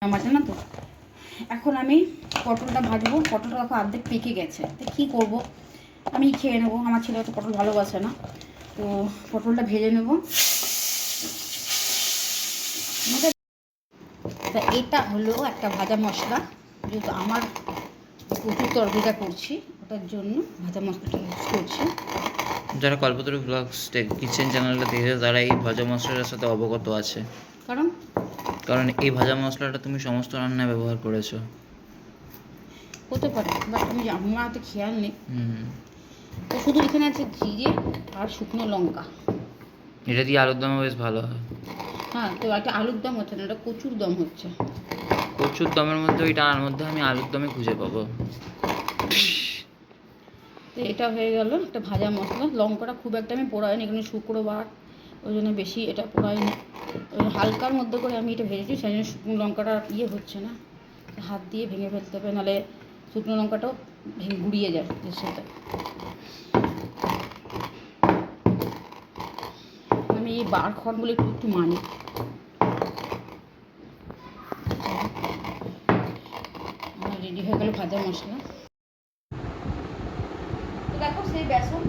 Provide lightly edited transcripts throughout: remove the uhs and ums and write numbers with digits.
আমার জানা তো। এখন আমি পটলটা ভাজবো। পটলটা দেখো অর্ধেক পেকে গেছে, তো কী করবো, আমি খেয়ে নেবো। আমার ছেলে তো পটল ভালোবাসে না, তো পটলটা ভেজে নেব। তা এটা হলো একটা ভাজা মশলা, যেহেতু আমার প্রচুর তরকারিটা করছি ওটার জন্য ভাজা মশলাটা ইউজ করছি। যারা কল্পতরু ব্লগস কিচেন চ্যানেলটা দেখে তারা এই ভাজা মশলাটার সাথে অবগত আছে, কারণ এই ভাজা মশলাটা তুমি সমস্ত রান্নায় ব্যবহার করেছো। হতে পারে, বাট আমার তো খেয়াল নেই। তো শুধু এখানে আছে জিরে আর শুকনো লঙ্কা। এটা দিয়ে আলুর দমও বেশ ভালো হয়। হ্যাঁ, তো একটা আলুর দম হচ্ছে না, এটা কচুর দম হচ্ছে। কচুর দমের মধ্যে ওই টানার মধ্যে আমি আলুর দমে খুঁজে পাবো। তো এটা হয়ে গেল একটা ভাজা মশলা। লঙ্কাটা খুব একটা আমি পোড়াইনি, এখানে শুক্রবার ওই জন্য বেশি এটা পোড়াইনি। হালকার মধ্যে করে আমি এটা ভেজেছি, সেই জন্য শুকনো লঙ্কাটা হচ্ছে না, হাত দিয়ে ভেঙে ফেলতে হবে, নাহলে শুকনো লঙ্কাটাও গুঁড়িয়ে যায় এর সাথে। আমি এই বার খড়গুলো একটু একটু মানি। আমার রেডি হয়ে গেল ভাজা মশলা। তো দেখো সেই বেসন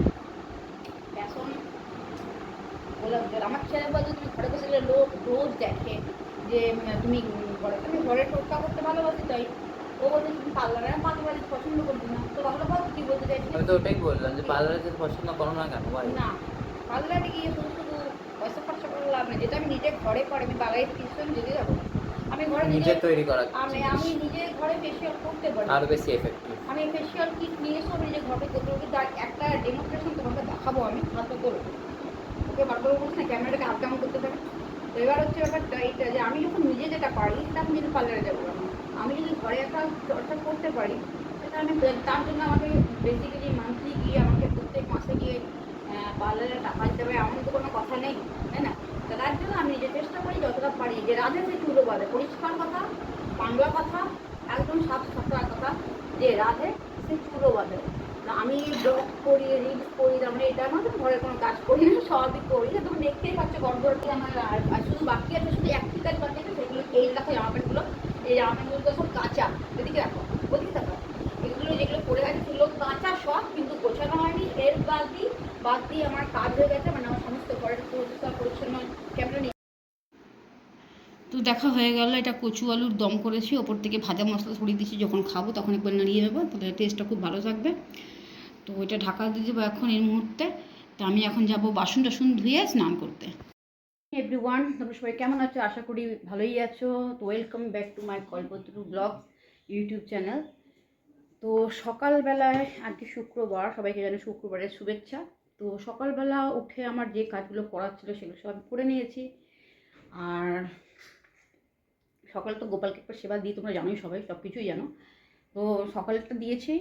গোলাপ জল। আমার ছেলে বলছে তুমি ঘরে বসে লোক রোজ দেখে যে তুমি ঘরে, আমি ঘরে টোটকা করতে ভালোবাসি, তাই ও বলছে তুমি পার্লারে, আমি পার্লারে পছন্দ করছি না। তো ভালো বল কি বলতে চাইছি। আমি তো ওটাই বললাম যে পার্লারে যেতে পছন্দ করো না কেন? না, পার্লারে গিয়ে শুধু শুধু পয়সা খরচা করে লাভ নেই। যেটা আমি নিজে ঘরে করে, আমি বাগাই কিছু আমি যেতে যাবো, আমি ঘরে নিজে তৈরি করা আমি নিজে ঘরে ফেসিয়াল করতে পারি, আরো বেশি এফেক্টিভ। আমি ফেসিয়াল কিট নিয়ে এসে আমি নিজে ঘরে করতে পারি। তার একটা ডেমনস্ট্রেশন তোমাকে দেখাবো আমি হাতে করে। ওকে বার করে বলছি না ক্যামেরাটাকে হাত কেমন করতে পারে। তো এবার হচ্ছে ব্যাপারটা এইটা যে আমি যখন নিজে যেটা পারি সেটা আমি যদি পার্লারে যাবো না, আমি যদি ঘরে একটা চর্চা করতে পারি সেটা আমি, তার জন্য আমাকে বেসিক্যালি মান্থলি গিয়ে আমাকে প্রত্যেক মাসে গিয়ে পার্লারে টাকা দিতে হবে এমন তো কোনো কথা নেই, তাই না? তো তার জন্য আমি নিজে চেষ্টা করি যতটা পারি যে রাধে সে চুলো বাঁধে, পরিষ্কার কথা, বাংলা কথা, একদম সাফ সাফা কথা, যে রাধে সে চুলো বাঁধে। আমি ব্লগ করি, রিলস করি, তার মানে এটা আমাদের ঘরে কোনো কাজ করি না, সবই করি। তুমি দেখতেই পাচ্ছ গড়গড়টি আমার। আর শুধু বাকি আছে, শুধু একটি কাজ বাকি আছে, সেগুলো এই দেখো জামা প্যান্টগুলো, এই জামা প্যান্টগুলো সব কাঁচা, এদিকে রাখো, ওদিকে থাকো। এগুলো যেগুলো পরে আছে সেগুলো কাঁচা সব, কিন্তু গোছানো হয়নি। এর বাদ দিয়ে আমার কাজ হয়ে গেছে, মানে আমার সমস্ত ঘরের পরিষ্কার পরিচ্ছন্ন ক্যামেরা নিয়ে। তো দেখা হয়ে গেল, এটা কচু আলুর দম করেছি, ওপর থেকে ভাজা মশলা ছড়িয়ে দিচ্ছি। যখন খাবো তখন একবার নাড়িয়ে নেবো, তাহলে টেস্টটা খুব ভালো থাকবে। তো এটা ঢাকা দিয়ে দেবো এখন এই মুহূর্তে। তো আমি এখন যাব বাসন টাসন ধুয়ে স্নান করতে। এভরিওয়ান, তোমরা সবাই কেমন আছো? আশা করি ভালোই আছো। তো welcome back to my Kalpataru blog YouTube channel. তো সকালবেলায় আজকে শুক্রবার, সবাইকে জানি শুক্রবারের শুভেচ্ছা। তো সকালবেলা উঠে আমার যে কাজগুলো করার ছিল সেগুলো সব করে নিয়েছি। আর সকালে তো গোপালকে একটা সেবা দিই, তোমরা জানোই, সবাই সব কিছুই জানো। তো সকালেরটা দিয়েছি।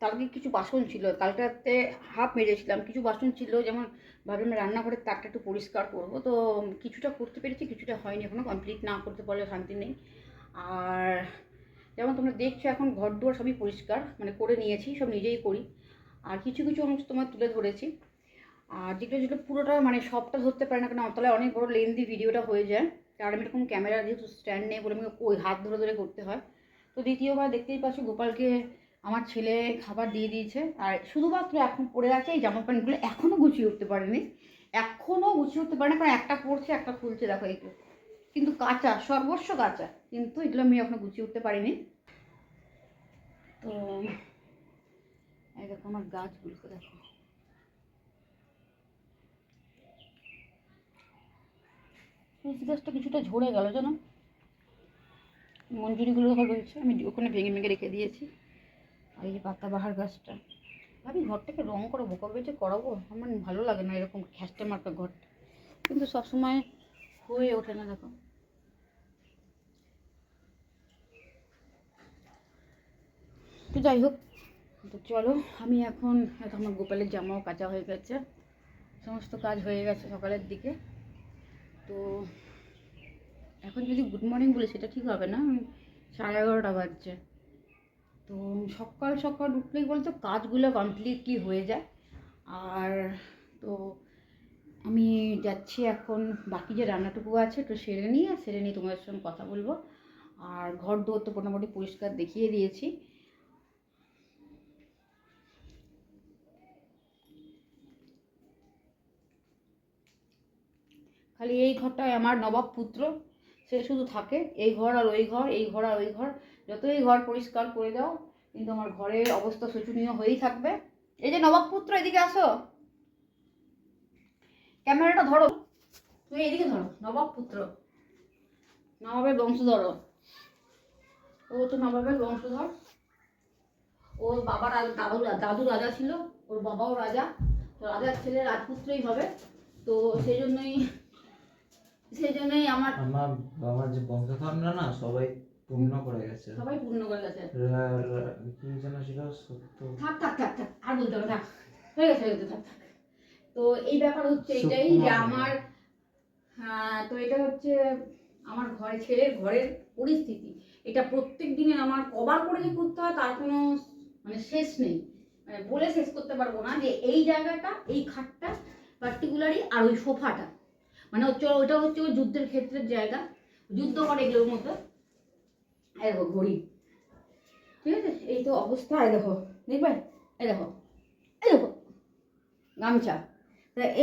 তার আগে কিছু বাসন ছিল, কালকে রাতে হাফ মেরেছিলাম, কিছু বাসন ছিল, যেমন ভাবলাম রান্নাঘরের তাকটা একটু পরিষ্কার করবো। তো কিছুটা করতে পেরেছি, কিছুটা হয়নি, এখনও কমপ্লিট না করতে পারলে শান্তি নেই। আর যেমন তোমরা দেখছো এখন ঘর দুয়ার সবই পরিষ্কার, মানে করে নিয়েছি, সব নিজেই করি। আর কিছু কিছু অংশ তোমার তুলে ধরেছি। আর যেগুলো যেগুলো পুরোটা মানে সবটা ধরতে পারে না, কেন তাহলে অনেক বড় লেন্দি ভিডিওটা হয়ে যায়। আর আমি এরকম ক্যামেরা যেহেতু স্ট্যান্ড নেই বলে আমাকে ওই হাত ধরে ধরে করতে হয়। তো দ্বিতীয়বার দেখতেই পাচ্ছি গোপালকে আমার ছেলে খাবার দিয়ে দিয়েছে। আর শুধুমাত্র এখন পড়ে আছে এই জামা প্যান্টগুলো, এখনও গুছিয়ে উঠতে পারেনি, এখনও গুছিয়ে উঠতে পারে না, কারণ একটা পড়ছে একটা খুলছে, দেখো এইগুলো কিন্তু কাঁচা, সর্বস্ব কাঁচা, কিন্তু এগুলো আমি এখনও গুছিয়ে উঠতে পারিনি। তো এই দেখো আমার গাছগুলোকে দেখো, তুলসী গাছটা কিছুটা ঝরে গেল জানো, মঞ্জুরিগুলো রয়েছে, আমি ওখানে ভেঙে ভেঙে রেখে দিয়েছি। আর এই যে পাতাবাহার গাছটা, ভাবি ঘরটাকে রঙ করাবো, কবে যে করাবো, আমার ভালো লাগে না এরকম খ্যাস্টে মার্কা ঘরটা, কিন্তু সবসময় হয়ে ওঠে না। দেখো তো যাই হোক, তো চলো আমি এখন, আমার গোপালের জামাও কাচা হয়ে গেছে, সমস্ত কাজ হয়ে গেছে সকালের দিকে। তো এখন যদি গুড মর্নিং বলি সেটা ঠিক হবে না, 11:30 বাজছে। তো সকাল সকাল উঠলেই বলতো কাজগুলো কমপ্লিটলি হয়ে যায়। আর তো আমি যাচ্ছি এখন, বাকি যে রান্নাটুকু আছে একটু সেরে নিয়ে তোমাদের সঙ্গে কথা বলবো। আর ঘর দৌড় তো মোটামুটি পরিষ্কার দেখিয়ে দিয়েছি। খালি এই ঘরটায় আমার নবাব পুত্র, সে শুধু থাকে এই ঘর আর ওই ঘর, এই ঘর আর ওই ঘর। যতই ঘর পরিষ্কার করে দাও কিন্তু আমার ঘরের অবস্থা শোচনীয় হয়েই থাকবে। এই যে নবাব পুত্র, এদিকে আসো, ক্যামেরাটা ধরো, তুমি এদিকে ধরো। নবাব পুত্র, নবাবের বংশধর, ও তো নবাবের বংশধর। ওর বাবা দাদু রাজা ছিল, ওর বাবাও রাজা, তো রাজার ছেলে রাজপুত্রই হবে। তো সেই জন্যই আমার বাবার যে বংশধররা না সবাই পূর্ণ করে গেছে। সবাই পূর্ণ করে গেছে। কি যেন ছিল সত্য। থাক থাক থাক থাক, আর বলতে হবে, থাক, হয়ে গেছে থাক থাক। তো এই ব্যাপার হচ্ছে এটাই যে আমার, হ্যাঁ, তো এটা হচ্ছে আমার ছেলের ঘরের পরিস্থিতি। এটা প্রত্যেক দিনের আমার কবার করে যে করতে হয় তার কোনো মানে শেষ নেই, মানে বলে শেষ করতে পারবো না যে এই জায়গাটা, এই খাটটা পার্টিকুলারই, আর ওই সোফাটা, মানে হচ্ছে ওটা হচ্ছে ওই যুদ্ধের ক্ষেত্রের জায়গা, যুদ্ধ করে এগুলোর মধ্যে। এই দেখো ঘড়ি, ঠিক আছে, এই তো অবস্থা। এই দেখো, দেখবে, এই দেখো, এই দেখো গামছা।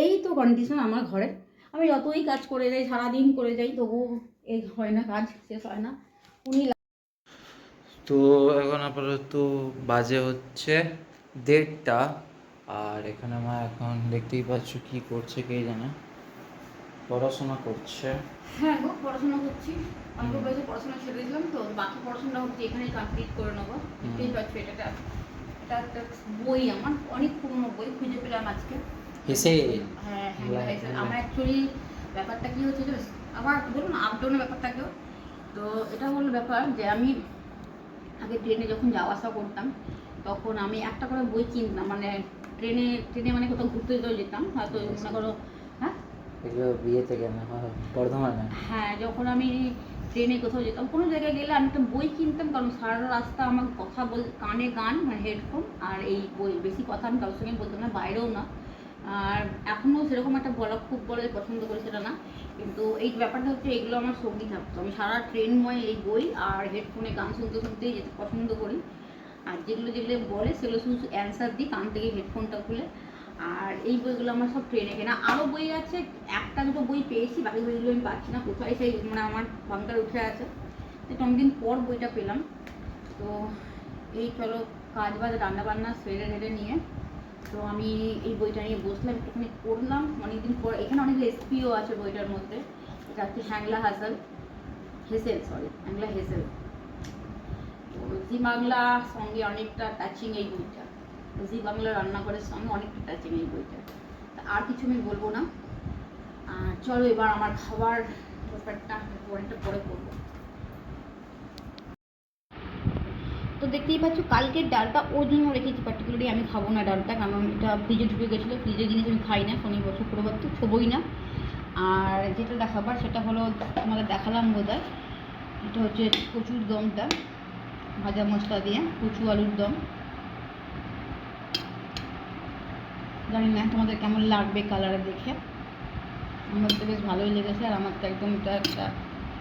এই তো কন্ডিশন আমার ঘরে। আমি যতই কাজ করে যাই, সারাদিন করে যাই, তবু এই হয় না, কাজ শেষ হয় না। উনি তো এখন আপাতত বাজে হচ্ছে 1:30, আর এখানে মা এখন দেখতেই পাচ্ছ কি করছে কে জানে, পড়াশোনা করছে। হ্যাঁ গো, পড়াশোনা করছি। অল্প বয়সে পড়াশোনা ছেড়ে দিয়েছিলাম, তো বাকি পড়াশোনা হচ্ছে এখানেই কমপ্লিট করে নেবো। দেখতেই পাচ্ছ এটা একটা বই, আমার অনেক পুরনো বই খুঁজে পেলাম আজকে। হ্যাঁ হ্যাঁ, আমার অ্যাকচুয়ালি ব্যাপারটা কি হচ্ছে, আবার বলুন আপডাউনের ব্যাপারটাকেও। তো এটা হলো ব্যাপার যে আমি আগে ট্রেনে যখন যাওয়া আসা করতাম, তখন আমি একটা করে বই কিনতাম, মানে ট্রেনে মানে কোথাও ঘুরতে যেতাম হয়তো, মনে করো, হ্যাঁ এগুলো বিয়েতে কেন হয় বর্ধমানে? হ্যাঁ, যখন আমি ট্রেনে কোথাও যেতাম, কোনো জায়গায় গেলে আমি একটা বই কিনতাম, কারণ সারা রাস্তা আমার কথা কানে গান, মানে হেডফোন, আর এই বই। বেশি কথা আমি কারোর সঙ্গে বলতাম না, বাইরেও না। আর এখনও সেরকম একটা খুব বড় পছন্দ করি সেটা না, কিন্তু এই ব্যাপারটা হচ্ছে এগুলো আমার সঙ্গী থাকতো। আমি সারা ট্রেনময় এই বই আর হেডফোনে গান শুনতে শুনতেই যেতে পছন্দ করি। আর যেগুলো বলে সেগুলো শুধু অ্যান্সার দিই কান থেকে হেডফোনটা খুলে। আর এই বইগুলো আমার সব ট্রেনে কেনা। আরও বই আছে, একটা দুটো বই পেয়েছি, বাকি বইগুলো আমি পাচ্ছি না কোথায়, সেই মানে আমার বাংকার উঠে আছে। তো অনেকদিন পর বইটা পেলাম। তো এই চলো কাজ বাজ রান্নাবান্না সেরে ঢেলে নিয়ে, তো আমি এই বইটা নিয়ে বসলাম, একটুখানি পড়লাম অনেকদিন পর। এখানে অনেক রেসিপিও আছে বইটার মধ্যে। এটা হচ্ছে হ্যাংলা হেসেল। তো জি বাংলা সঙ্গে অনেকটা টাচিং এই বইটা, জি বাংলা রান্নাঘরের সঙ্গে অনেকটা টাচিং এই বইটা। আর কিছু আমি বলবো না। আর চলো এবার আমার খাবার ব্যাপারটা অনেকটা পরে করবো। তো দেখতেই পাচ্ছ কালকের ডালটা ওর জন্য রেখেছি, পার্টিকুলারলি আমি খাবো না ডালটা, কারণ এটা ফ্রিজে ঢুকে গেছিলো। ফ্রিজের জিনিস আমি খাই না, শনিবার শুক্রবার তো ছোবই না। আর যেটা দেখাবার সেটা হলো, তোমাদের দেখালাম বোধহয়, এটা হচ্ছে কচুর দমটা, ভাজা মশলা দিয়ে কচু আলুর দম। জানি না তোমাদের কেমন লাগবে কালারে দেখে, আমার তো বেশ ভালোই লেগেছে। আর আমার তো একদম এটা একটা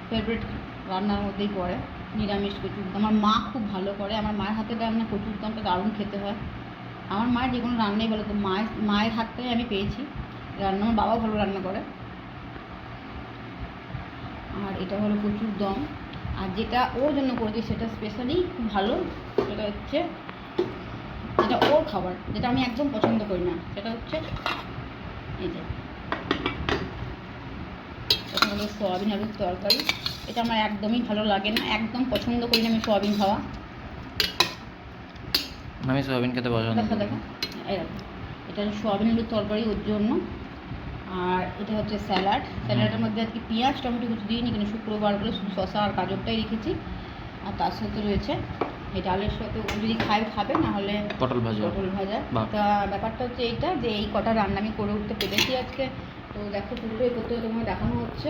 ফেভারিট রান্নার মধ্যেই পড়ে, নিরামিষ কচুর দম। আমার মা খুব ভালো করে, আমার মায়ের হাতে রান্না কচুর দমটা দারুণ খেতে হয়। আমার মায়ের যে কোনো রান্নাই বলো, তো মায়ের হাতটাই আমি পেয়েছি রান্না। আমার বাবাও ভালো রান্না করে। আর এটা হলো কচুর দম। আর যেটা ওর জন্য করেছি সেটা স্পেশালি খুব ভালো, সেটা হচ্ছে যেটা ওর খাবার, যেটা আমি একদম পছন্দ করি না, সেটা হচ্ছে এই যে এটা হলো সোয়াবিন আলুর তরকারি। এটা আমার একদমই ভালো লাগে না, একদম পছন্দ করি না আমি সোয়াবিন খাওয়া। আমি সোয়াবিন খেতে পছন্দ করি। দেখো এটা সোয়াবিন আলুর তরকারি ওর জন্য। আর এটা হচ্ছে স্যালাডের মধ্যে আজকে পেঁয়াজ টমেটো কিছু দিইনি, কিন্তু শুক্রবার বলে শুধু শসা আর গাজরটাই রেখেছি। আর তার সাথে রয়েছে এই ডালের সাথে, যদি খাবে, না হলে পটল ভাজা। তা ব্যাপারটা হচ্ছে এইটা, যে এই কটা রান্না আমি করে উঠতে পেরেছি আজকে। তো দেখো পুরোটাই করতে তোমায় দেখানো হচ্ছে।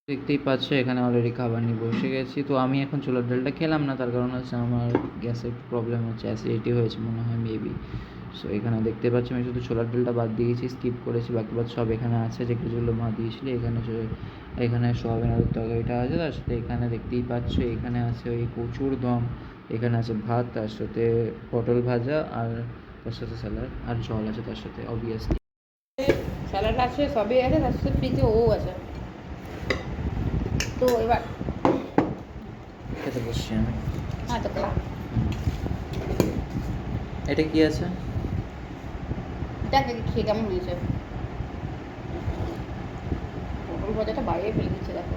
দেখতেই পাচ্ছ এখানে অলরেডি খাবার নিয়ে বসে গেছি। তো আমি এখন ছোলার ডালটা খেলাম না, তার কারণ হচ্ছে আমার গ্যাসের একটু প্রবলেম হচ্ছে, অ্যাসিডিটি হয়েছে মনে হয় মেবি। সো এখানে দেখতে পাচ্ছি আমি শুধু ছোলার ডালটা বাদ দিয়েছি, স্কিপ করেছি, বাকি বাদ সব এখানে আছে যেগুলো মা দিয়েছিল। এখানে সোয়াবিন আলুর তরকারিটা আছে, তার সাথে এখানে দেখতেই পাচ্ছ এখানে আছে ওই কচুর দম, এখানে আছে ভাত, তার সাথে পটল ভাজা, আর তার সাথে স্যালাড, আর জল আছে তার সাথে অবভিয়াসলি। স্যালাড আছে, সবই আছে, তার সাথে ফ্রিজে ও আছে। তো এবার খেতে বসছি আমি। হ্যাঁ তো খা। এটা কি আছে? দেখ দেখি খেয়ে কেমন হয়েছে। পটল ভাজাটা বাইরে ফেলে দিচ্ছে দেখো।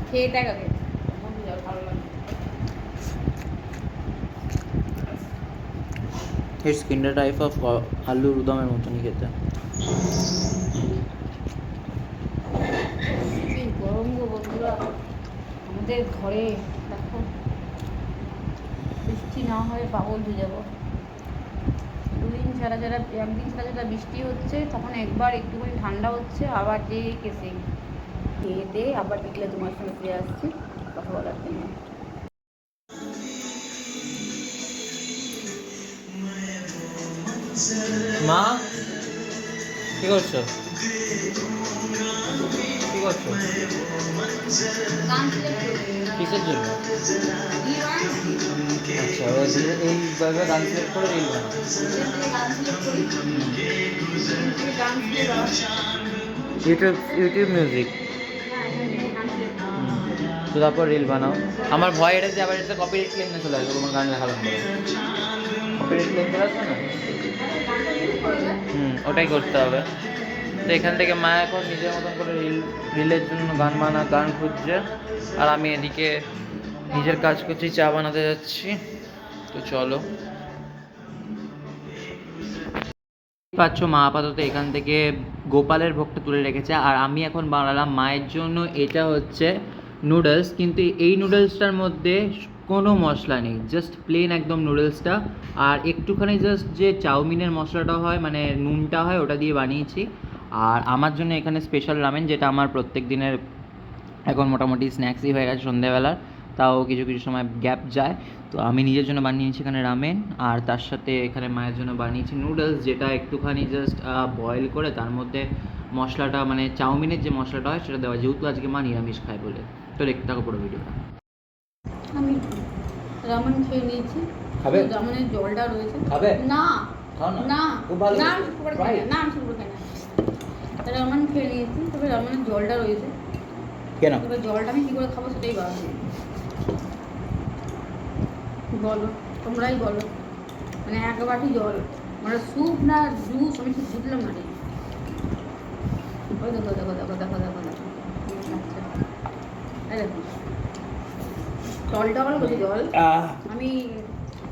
খেয়ে দেখ আগে ভালো লাগে। এই স্কিনটা টাইপ অফ আলুর দমের মতনই খেতে। এই গরম গো বন্ধুরা, আমাদের ঘরে দেখো বৃষ্টি না হয়ে পাগল হয়ে যাবো। একদিন ছাড়া ছাড়া বৃষ্টি হচ্ছে, তখন একবার একটুখানি ঠান্ডা হচ্ছে, আবার যে কেসে খেয়ে দিয়ে আবার বিকেলে তোমার সঙ্গে ফিরে আসছি কথা বলার জন্য। মা কি করছো? কি করছো? কিসের জন্য? আচ্ছা, এইভাবে গান সিলেক্ট করে রিল বানাও। ইউটিউব মিউজিক, তো তারপর রিল বানাও। আমার ভয় এটা যে আবার এটা কপিরাইট ক্লেম না চলে আসবে তোমার গান লেখালাম বলে। কপিরাইট ক্লেম চলে আসবে না? ওটাই করতে হবে। তো এখান থেকে মা এখন নিজের মতন করে রিলের জন্য গান খুঁজছে, আর আমি এদিকে নিজের কাজ করছি, চা বানাতে যাচ্ছি। তো চলো। পাচ্ছ মা আপাতত এখান থেকে গোপালের ভোগটা তুলে রেখেছে, আর আমি এখন বানালাম মায়ের জন্য। এটা হচ্ছে নুডলস, কিন্তু এই নুডলসটার মধ্যে কোনো মশলা নেই, জাস্ট প্লেন একদম নুডলসটা। আর একটুখানি জাস্ট যে চাউমিনের মশলাটা হয়, মানে নুনটা হয়, ওটা দিয়ে বানিয়েছি। আর আমার জন্য এখানে স্পেশাল রামেন, যেটা আমার প্রত্যেক দিনের এখন মোটামুটি স্ন্যাক্সই হয়ে গেছে সন্ধ্যেবেলার, তাও কিছু কিছু সময় গ্যাপ যায়। তো আমি নিজের জন্য বানিয়েছি এখানে রামেন, আর তার সাথে এখানে মায়ের জন্য বানিয়েছি নুডলস, যেটা একটুখানি জাস্ট বয়েল করে তার মধ্যে মশলাটা, মানে চাউমিনের যে মশলাটা হয় সেটা দেওয়া, যেহেতু আজকে মা নিরামিষ খায় বলে। তো দেখতে থাকো পুরো ভিডিওটা। আমি রামেন খেয়ে নিয়েছি। খাবে? রামেনের জলটা রয়েছে। খাবে? না খাও না, না খুব ভালো। না, আমি শুক্রবার খাই না, আমি শুক্রবার খাই না। রামেন খেয়ে নিয়েছি, তবে রামেনের জলটা রয়েছে। কেন? তবে জলটা আমি কী করে খাবো সেটাই ভাবছি। বলো, তোমরাই বলো। মানে এক বাটি জল, মানে স্যুপ না জুস, আমি ঠিক বুঝলাম না রে। ওই দেখো দেখো দেখো দেখো দেখো দেখো, আচ্ছা এই দেখো জলটা বলো বলছি জল। আমি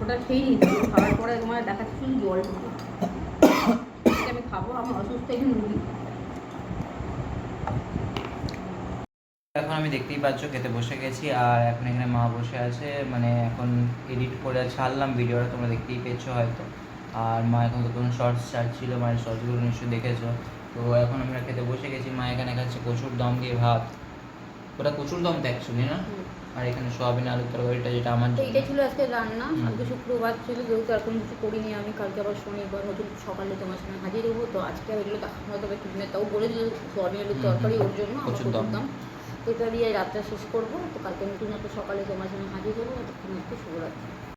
ওটা খেয়ে নিচ্ছি, খাওয়ার পরে তোমার দেখাচ্ছি শুধু জলটুকু। আমি খাবো, আমার অসুস্থ এখানে রুগী। এখন আমি দেখতেই পাচ্ছ খেতে বসে গেছি, আর এখন এখানে মা বসে আছে, মানে এখন এডিট করে ছাড়লাম ভিডিওটা, তোমরা দেখতেই পেয়েছো হয়তো। আর মা এখন তো কোনো শর্টস ছাড়ছিল, মায়ের শর্টসগুলো নিশ্চয়ই দেখেছো। তো এখন আমরা খেতে বসে গেছি। মা এখানে খাচ্ছে কচুর দম দিয়ে ভাত, ওটা কচুর দম তো অ্যাকচুয়ালি না। আর এখানে সোয়াবিন আলুর তরকারিটা, যেটা আমার তো এটাই ছিল আজকে রান্না। আজকে শুক্রবার ছিল, যেহেতু এখন কিছু করিনি আমি, কালকে আবার শনিবার নতুন সকালে তোমার সঙ্গে হাজির হবো। তো আজকে এগুলো দেখানো হয়তো কিনে, তাও বলে দিল সোয়াবিন আলুর তরকারি ওর জন্য, আমার কচুর কচুর দম। দম। তো এটা দিয়ে রাতটা শেষ করবো। তো কালকে নতুন একটা সকালে তোমার সঙ্গে হাজির হবো। তখন একটু শুভরাত্রি।